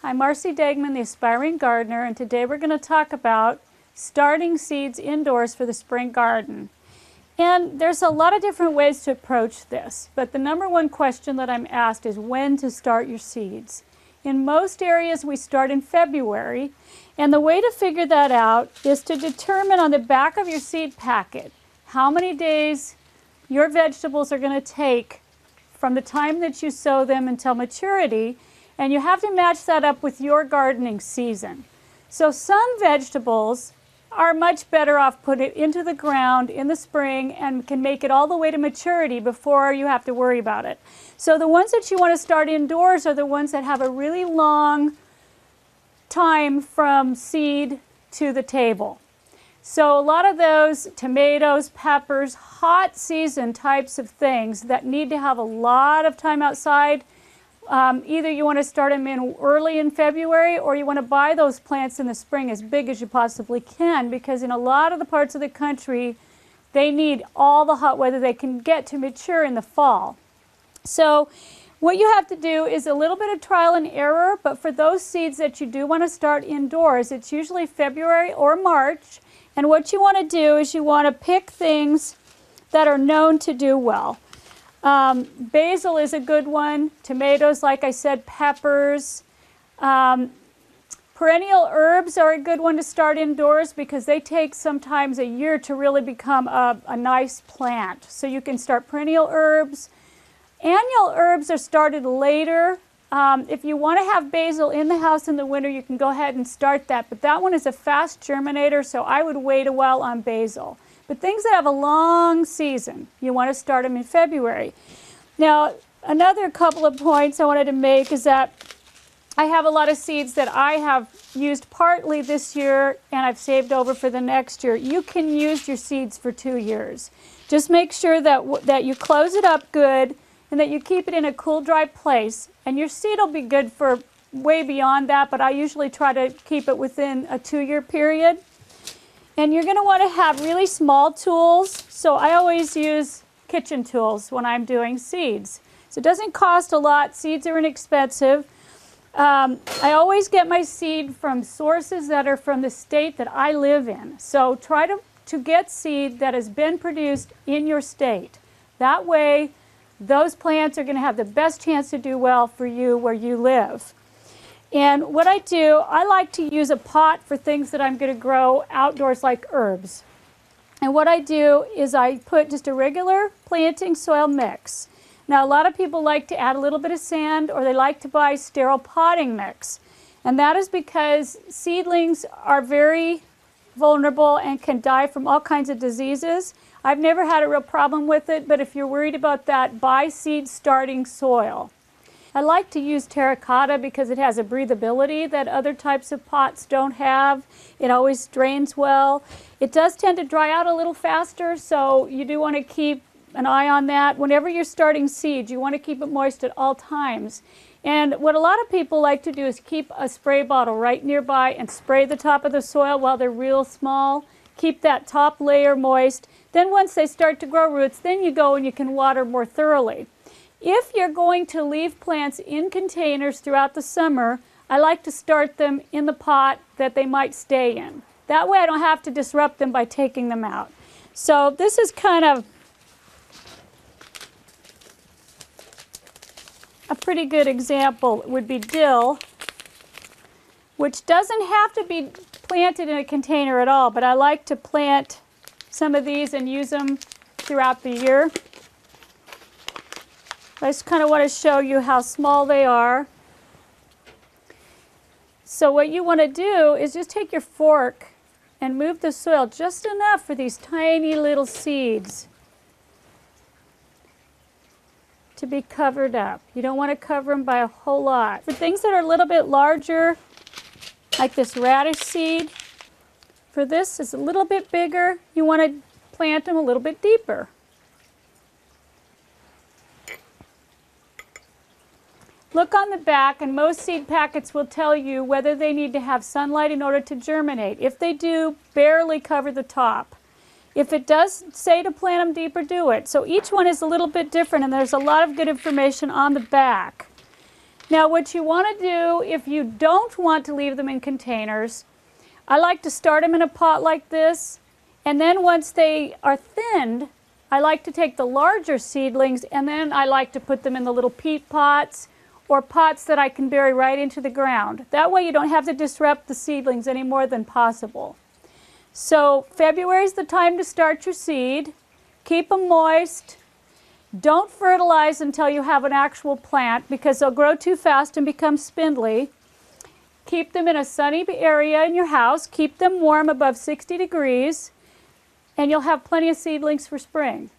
I'm Marcy Degman, the Aspiring Gardener, and today we're going to talk about starting seeds indoors for the spring garden. And there's a lot of different ways to approach this, but the number one question that I'm asked is when to start your seeds. In most areas we start in February, and the way to figure that out is to determine on the back of your seed packet how many days your vegetables are going to take from the time that you sow them until maturity, and you have to match that up with your gardening season. So some vegetables are much better off put it into the ground in the spring and can make it all the way to maturity before you have to worry about it. So the ones that you want to start indoors are the ones that have a really long time from seed to the table. So a lot of those tomatoes, peppers, hot season types of things that need to have a lot of time outside, either you want to start them in early in February or you want to buy those plants in the spring as big as you possibly can, because in a lot of the parts of the country they need all the hot weather they can get to mature in the fall. So what you have to do is a little bit of trial and error, but for those seeds that you do want to start indoors, it's usually February or March. And what you want to do is you want to pick things that are known to do well. Basil is a good one. Tomatoes, like I said, peppers. Perennial herbs are a good one to start indoors because they take sometimes a year to really become a nice plant. So you can start perennial herbs. Annual herbs are started later. If you want to have basil in the house in the winter, you can go ahead and start that. But that one is a fast germinator, so I would wait a while on basil. But things that have a long season, you want to start them in February. Now, another couple of points I wanted to make is that I have a lot of seeds that I have used partly this year and I've saved over for the next year. You can use your seeds for 2 years. Just make sure that you close it up good and that you keep it in a cool, dry place. And your seed will be good for way beyond that, but I usually try to keep it within a 2-year period. And you're going to want to have really small tools. So I always use kitchen tools when I'm doing seeds. So it doesn't cost a lot. Seeds are inexpensive. I always get my seed from sources that are from the state that I live in. So try to get seed that has been produced in your state. That way, those plants are going to have the best chance to do well for you where you live. And what I do, I like to use a pot for things that I'm going to grow outdoors like herbs. And what I do is I put just a regular planting soil mix. Now a lot of people like to add a little bit of sand, or they like to buy sterile potting mix. And that is because seedlings are very vulnerable and can die from all kinds of diseases. I've never had a real problem with it, but if you're worried about that, buy seed starting soil. I like to use terracotta because it has a breathability that other types of pots don't have. It always drains well. It does tend to dry out a little faster, so you do want to keep an eye on that. Whenever you're starting seeds, you want to keep it moist at all times. And what a lot of people like to do is keep a spray bottle right nearby and spray the top of the soil while they're real small. Keep that top layer moist. Then once they start to grow roots, then you go and you can water more thoroughly. If you're going to leave plants in containers throughout the summer, I like to start them in the pot that they might stay in. That way I don't have to disrupt them by taking them out. So this is kind of a pretty good example. Would be dill, which doesn't have to be planted in a container at all, but I like to plant some of these and use them throughout the year. I just kind of want to show you how small they are. So what you want to do is just take your fork and move the soil just enough for these tiny little seeds to be covered up. You don't want to cover them by a whole lot. For things that are a little bit larger, like this radish seed, for this is a little bit bigger, you want to plant them a little bit deeper. Look on the back, and most seed packets will tell you whether they need to have sunlight in order to germinate. If they do, barely cover the top. If it does say to plant them deeper, do it. So each one is a little bit different, and there's a lot of good information on the back. Now what you want to do if you don't want to leave them in containers, I like to start them in a pot like this, and then once they are thinned, I like to take the larger seedlings and then I like to put them in the little peat pots or pots that I can bury right into the ground. That way you don't have to disrupt the seedlings any more than possible. So February is the time to start your seed. Keep them moist. Don't fertilize until you have an actual plant because they'll grow too fast and become spindly. Keep them in a sunny area in your house. Keep them warm above 60 degrees and you'll have plenty of seedlings for spring.